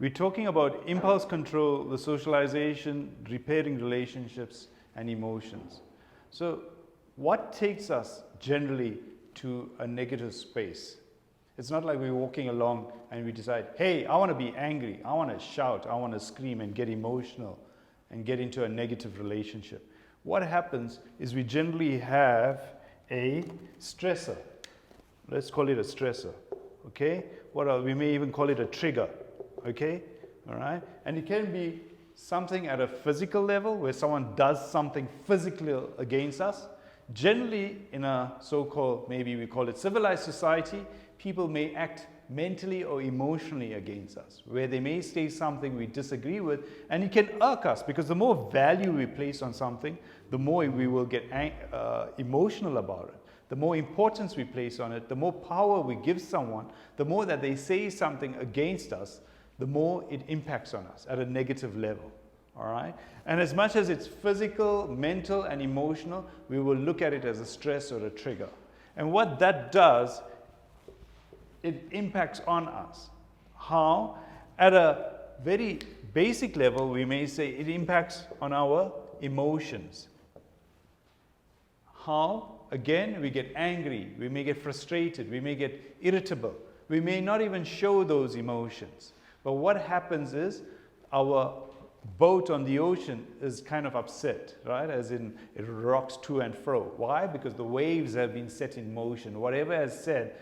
We're talking about impulse control, the socialization, repairing relationships, and emotions. So what takes us generally to a negative space? It's not like we're walking along and we decide, hey, I want to be angry, I want to shout, I want to scream and get emotional and get into a negative relationship. What happens is we generally have a stressor. Let's call it a stressor, okay? We may even call it a trigger, okay? All right? And it can be something at a physical level where someone does something physical against us. Generally, in a so-called, maybe we call it civilized society, people may act mentally or emotionally against us, where they may say something we disagree with, and it can irk us because the more value we place on something, the more we will get emotional about it. The more importance we place on it, the more power we give someone, the more that they say something against us, the more it impacts on us at a negative level. All right? And as much as it's physical, mental, and emotional, we will look at it as a stress or a trigger. And what that does, it impacts on us. How? At a very basic level, we may say it impacts on our emotions. How? Again, we get angry, we may get frustrated, we may get irritable. We may not even show those emotions. But what happens is our boat on the ocean is kind of upset, right? As in, it rocks to and fro. Why? Because the waves have been set in motion. Whatever is said,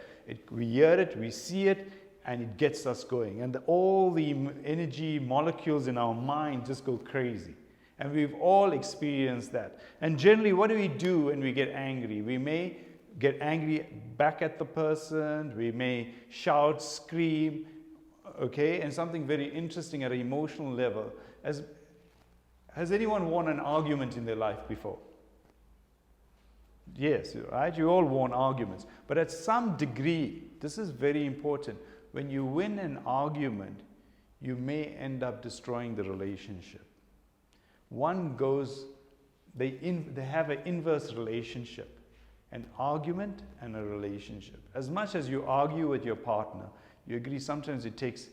we hear it, we see it, and it gets us going. And all the energy molecules in our mind just go crazy. And we've all experienced that. And generally, what do we do when we get angry? We may get angry back at the person. We may shout, scream, okay? And something very interesting at an emotional level. Has anyone won an argument in their life before? Yes, right? You all won arguments. But at some degree, this is very important. When you win an argument, you may end up destroying the relationship. One goes, they have an inverse relationship, an argument and a relationship. As much as you argue with your partner, you agree sometimes it takes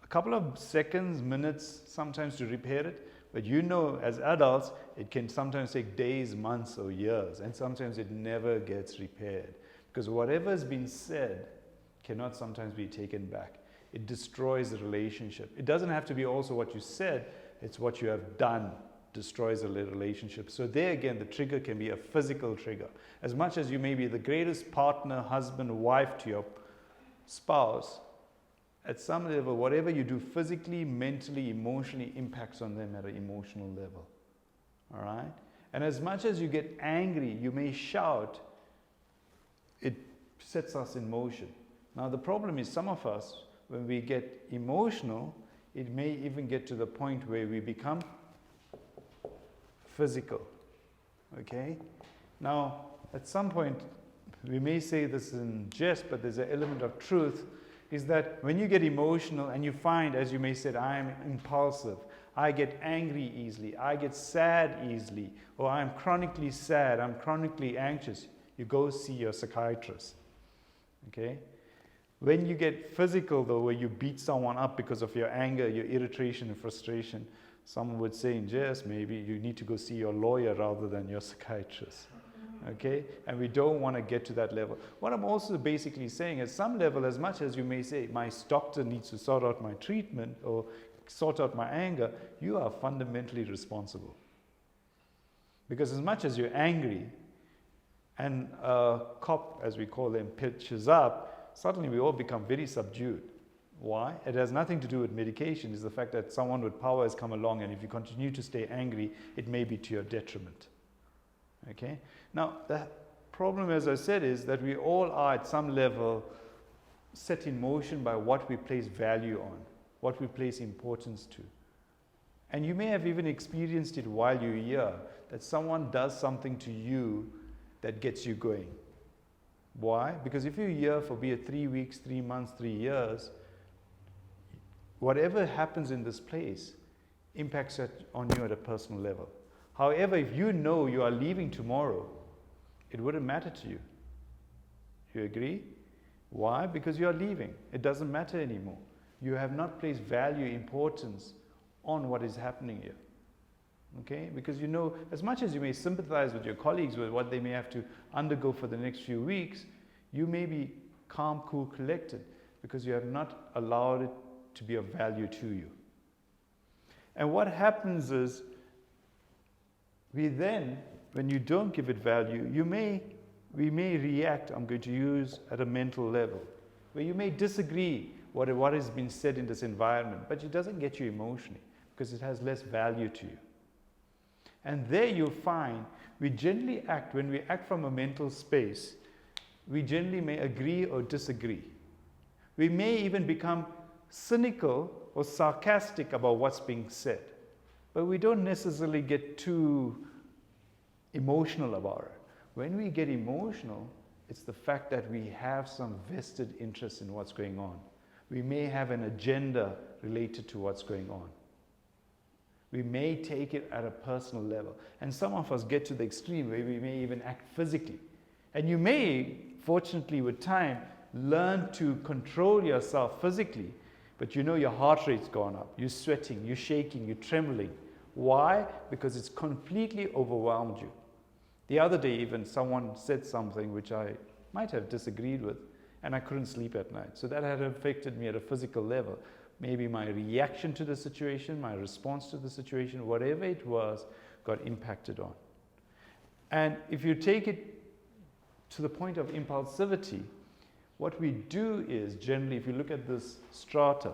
a couple of seconds, minutes, sometimes to repair it, but you know as adults, it can sometimes take days, months, or years, and sometimes it never gets repaired. Because whatever has been said cannot sometimes be taken back. It destroys the relationship. It doesn't have to be also what you said, it's what you have done destroys a relationship. So there again, the trigger can be a physical trigger. As much as you may be the greatest partner, husband, wife to your spouse, at some level, whatever you do physically, mentally, emotionally impacts on them at an emotional level. All right? And as much as you get angry, you may shout, it sets us in motion. Now the problem is some of us, when we get emotional, it may even get to the point where we become physical. Okay? Now, at some point, we may say this in jest, but there's an element of truth, is that when you get emotional and you find, as you may say, I am impulsive, I get angry easily, I get sad easily, or I'm chronically sad, I'm chronically anxious, you go see your psychiatrist. Okay? When you get physical, though, where you beat someone up because of your anger, your irritation and frustration, someone would say in jest, maybe you need to go see your lawyer rather than your psychiatrist. Okay? And we don't want to get to that level. What I'm also basically saying, at some level, as much as you may say, my doctor needs to sort out my treatment or sort out my anger, you are fundamentally responsible. Because as much as you're angry, and a cop, as we call them, pitches up, suddenly we all become very subdued. Why? It has nothing to do with medication. It's the fact that someone with power has come along, and if you continue to stay angry, it may be to your detriment. Okay? Now, the problem, as I said, is that we all are at some level set in motion by what we place value on, what we place importance to. And you may have even experienced it while you're here, that someone does something to you that gets you going. Why? Because if you're here for be it 3 weeks, 3 months, 3 years, whatever happens in this place impacts on you at a personal level. However, if you know you are leaving tomorrow, it wouldn't matter to you. You agree? Why? Because you are leaving. It doesn't matter anymore. You have not placed value, importance on what is happening here. Okay? Because you know, as much as you may sympathize with your colleagues with what they may have to undergo for the next few weeks, you may be calm, cool, collected because you have not allowed it to be of value to you. And what happens is, we then, when you don't give it value, we may react, I'm going to use at a mental level, where you may disagree what has been said in this environment, but it doesn't get you emotionally because it has less value to you. And there you'll find we generally act, when we act from a mental space, we generally may agree or disagree. We may even become cynical or sarcastic about what's being said, but we don't necessarily get too emotional about it. When we get emotional, it's the fact that we have some vested interest in what's going on. We may have an agenda related to what's going on. We may take it at a personal level. And some of us get to the extreme where we may even act physically. And you may, fortunately with time, learn to control yourself physically, but you know your heart rate's gone up, you're sweating, you're shaking, you're trembling. Why? Because it's completely overwhelmed you. The other day even someone said something which I might have disagreed with, and I couldn't sleep at night. So that had affected me at a physical level. Maybe my reaction to the situation, my response to the situation, whatever it was, got impacted on. And if you take it to the point of impulsivity, what we do is, generally, if you look at this strata,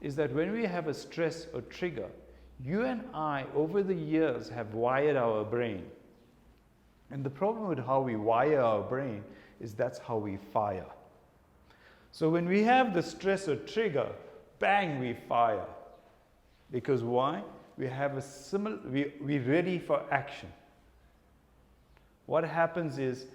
is that when we have a stress or trigger, you and I, over the years, have wired our brain. And the problem with how we wire our brain is that's how we fire. So when we have the stress or trigger, bang, we fire. Because why? We have a we're ready for action. What happens is,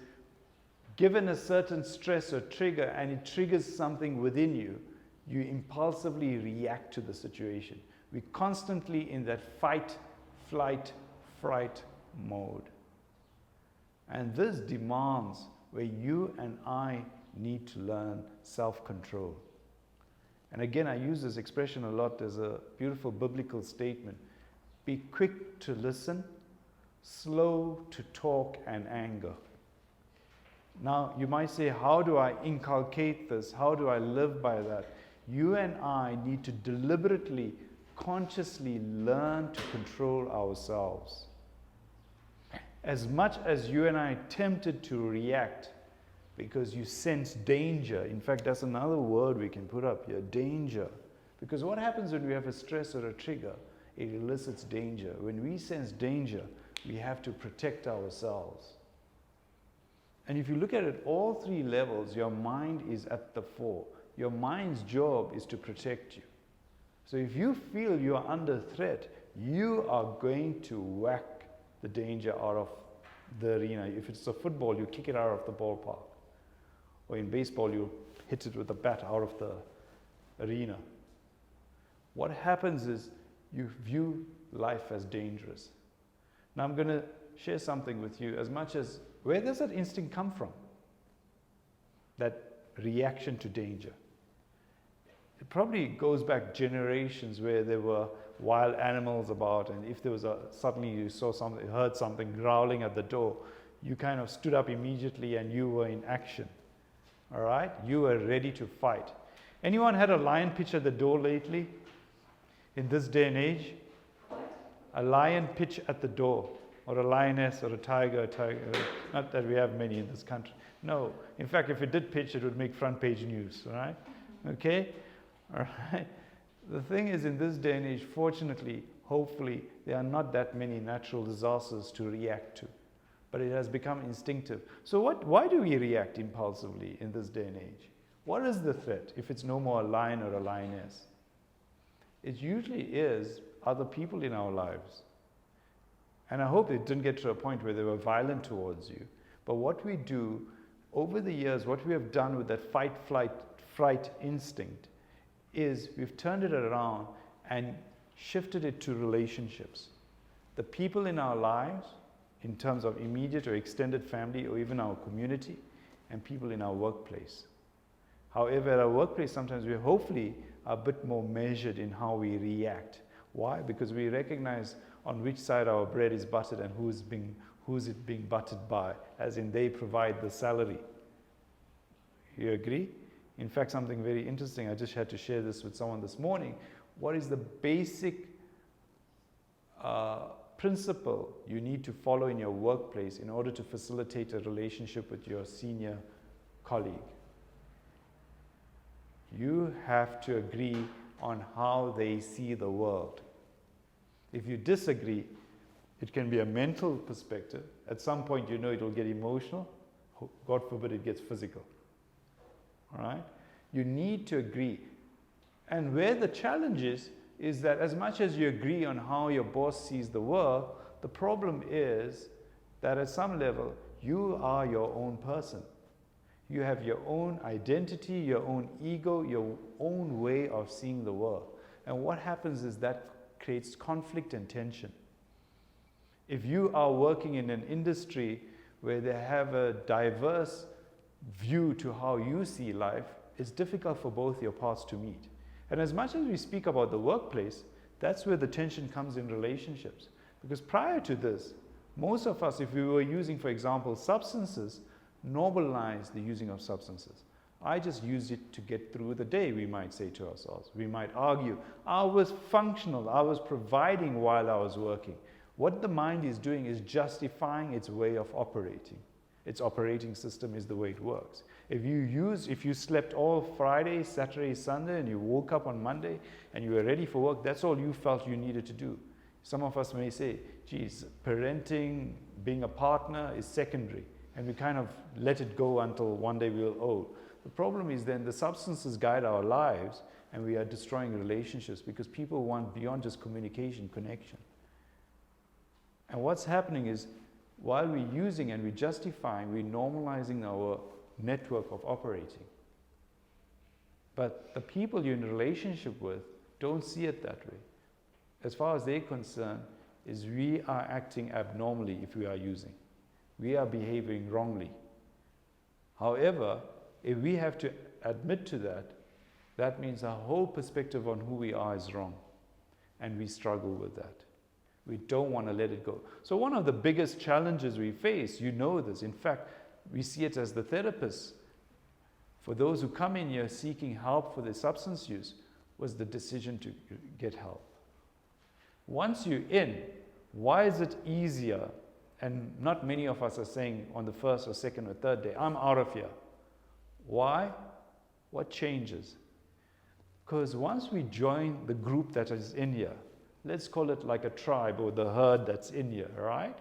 given a certain stress or trigger and it triggers something within you, you impulsively react to the situation. We're constantly in that fight, flight, fright mode. And this demands where you and I need to learn self-control. And again, I use this expression a lot. There's a beautiful biblical statement. Be quick to listen, slow to talk and anger. Now, you might say, how do I inculcate this? How do I live by that? You and I need to deliberately, consciously learn to control ourselves. As much as you and I are tempted to react because you sense danger, in fact, that's another word we can put up here, danger. Because what happens when we have a stress or a trigger? It elicits danger. When we sense danger, we have to protect ourselves. And if you look at it, all three levels, your mind is at the fore. Your mind's job is to protect you. So if you feel you are under threat, you are going to whack the danger out of the arena. If it's a football, you kick it out of the ballpark. Or in baseball, you hit it with a bat out of the arena. What happens is you view life as dangerous. Now I'm going to share something with you. As much as, where does that instinct come from? That reaction to danger. It probably goes back generations where there were wild animals about, and if there was suddenly you saw something, heard something growling at the door, you kind of stood up immediately and you were in action. All right? You were ready to fight. Anyone had a lion pitch at the door lately? In this day and age? A lion pitch at the door, or a lioness, or a tiger. Not that we have many in this country. No. In fact, if it did pitch, it would make front page news. All right? Okay? All right? The thing is, in this day and age, fortunately, hopefully, there are not that many natural disasters to react to. But it has become instinctive. So why do we react impulsively in this day and age? What is the threat if it's no more a lion or a lioness? It usually is other people in our lives. And I hope it didn't get to a point where they were violent towards you. But what we do, over the years, what we have done with that fight, flight, fright instinct is we've turned it around and shifted it to relationships. The people in our lives, in terms of immediate or extended family or even our community, and people in our workplace. However, at our workplace, sometimes we hopefully are a bit more measured in how we react. Why? Because we recognize on which side our bread is buttered and who's it being buttered by, as in they provide the salary. You agree? In fact, something very interesting, I just had to share this with someone this morning. What is the basic principle you need to follow in your workplace in order to facilitate a relationship with your senior colleague? You have to agree on how they see the world. If you disagree, it can be a mental perspective. At some point, you know it will get emotional. God forbid it gets physical. All right? You need to agree. And where the challenge is that as much as you agree on how your boss sees the world, the problem is that at some level, you are your own person. You have your own identity, your own ego, your own way of seeing the world. And what happens is that creates conflict and tension. If you are working in an industry where they have a diverse view to how you see life, it's difficult for both your parts to meet. And as much as we speak about the workplace, that's where the tension comes in relationships. Because prior to this, most of us, if we were using, for example, substances, normalize the using of substances. I just use it to get through the day, we might say to ourselves. We might argue, I was functional, I was providing while I was working. What the mind is doing is justifying its way of operating. Its operating system is the way it works. If you slept all Friday, Saturday, Sunday, and you woke up on Monday and you were ready for work, that's all you felt you needed to do. Some of us may say, geez, parenting, being a partner is secondary. And we kind of let it go until one day we're old. The problem is then the substances guide our lives and we are destroying relationships because people want beyond just communication, connection. And what's happening is while we're using and we're justifying, we're normalizing our network of operating. But the people you're in a relationship with don't see it that way. As far as they're concerned, is we are acting abnormally if we are using. We are behaving wrongly. However, if we have to admit to that, that means our whole perspective on who we are is wrong. And we struggle with that. We don't want to let it go. So one of the biggest challenges we face, you know this, in fact, we see it as the therapists. For those who come in here seeking help for their substance use, was the decision to get help. Once you're in, why is it easier? And not many of us are saying on the first or second or third day, I'm out of here. Why? What changes? Because once we join the group that is in here, let's call it like a tribe or the herd that's in here, right?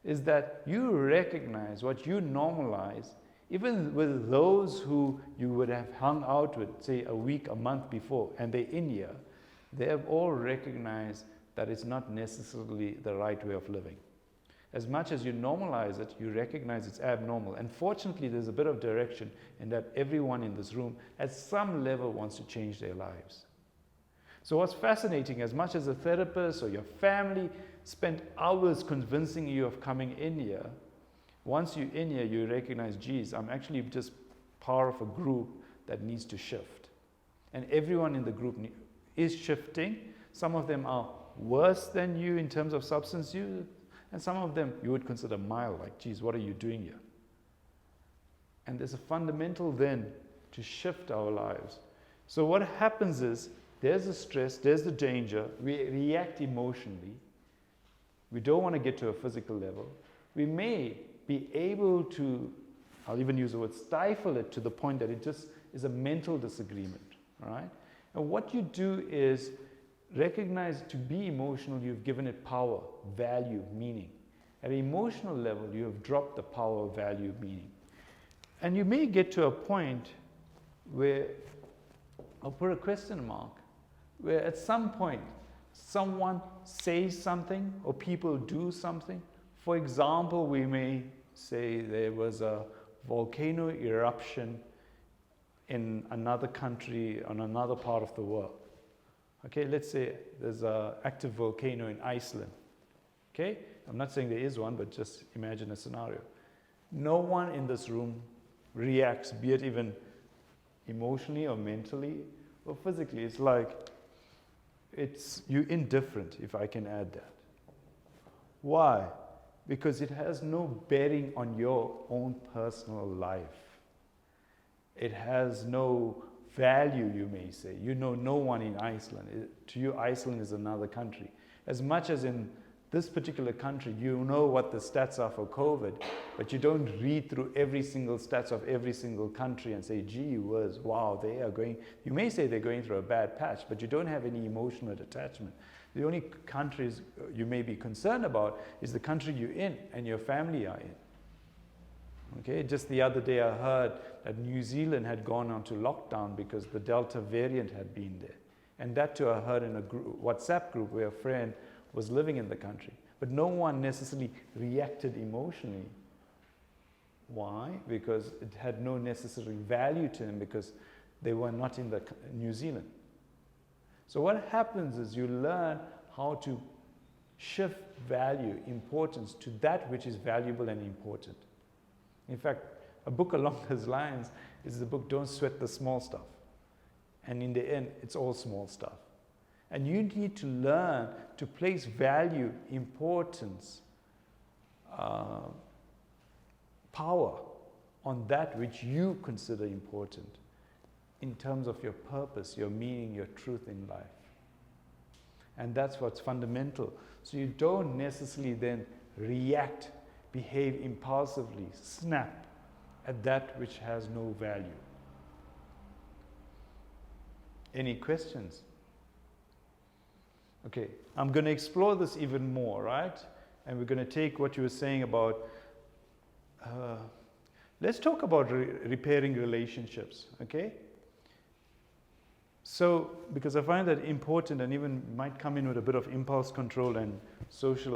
Is that you recognize what you normalize, even with those who you would have hung out with, say a week, a month before, and they're in here, they have all recognized that it's not necessarily the right way of living. As much as you normalize it, you recognize it's abnormal. And fortunately, there's a bit of direction in that everyone in this room at some level wants to change their lives. So what's fascinating, as much as a therapist or your family spent hours convincing you of coming in here, once you're in here, you recognize, geez, I'm actually just part of a group that needs to shift. And everyone in the group is shifting. Some of them are worse than you in terms of substance use, and some of them you would consider mild, like, geez, what are you doing here? And there's a fundamental then to shift our lives. So what happens is, there's the stress, there's the danger, we react emotionally. We don't want to get to a physical level. We may be able to, I'll even use the word stifle it to the point that it just is a mental disagreement, right? And what you do is recognize to be emotional, you've given it power, value, meaning. At an emotional level, you have dropped the power, value, meaning. And you may get to a point where, I'll put a question mark, where at some point, someone says something or people do something. For example, we may say there was a volcano eruption in another country, on another part of the world. Okay, let's say there's an active volcano in Iceland. Okay, I'm not saying there is one, but just imagine a scenario. No one in this room reacts, be it even emotionally or mentally or physically. It's like, you're indifferent, if I can add that. Why? Because it has no bearing on your own personal life. It has no value, you may say. You know no one in Iceland. To you, Iceland is another country. As much as in this particular country, you know what the stats are for COVID, but you don't read through every single stats of every single country and say, gee whiz, wow, they are going, you may say they're going through a bad patch, but you don't have any emotional attachment. The only countries you may be concerned about is the country you're in and your family are in. Okay, just the other day I heard that New Zealand had gone onto lockdown because the Delta variant had been there. And that too I heard in a WhatsApp group where a friend was living in the country. But no one necessarily reacted emotionally. Why? Because it had no necessary value to them because they were not in New Zealand. So what happens is you learn how to shift value, importance to that which is valuable and important. In fact, a book along those lines is the book Don't Sweat the Small Stuff. And in the end, it's all small stuff. And you need to learn to place value, importance, power on that which you consider important in terms of your purpose, your meaning, your truth in life. And that's what's fundamental. So you don't necessarily then react, behave impulsively, snap at that which has no value. Any questions? Okay, I'm going to explore this even more, right? And we're going to take what you were saying about, let's talk about repairing relationships, okay? So, because I find that important and even might come in with a bit of impulse control and social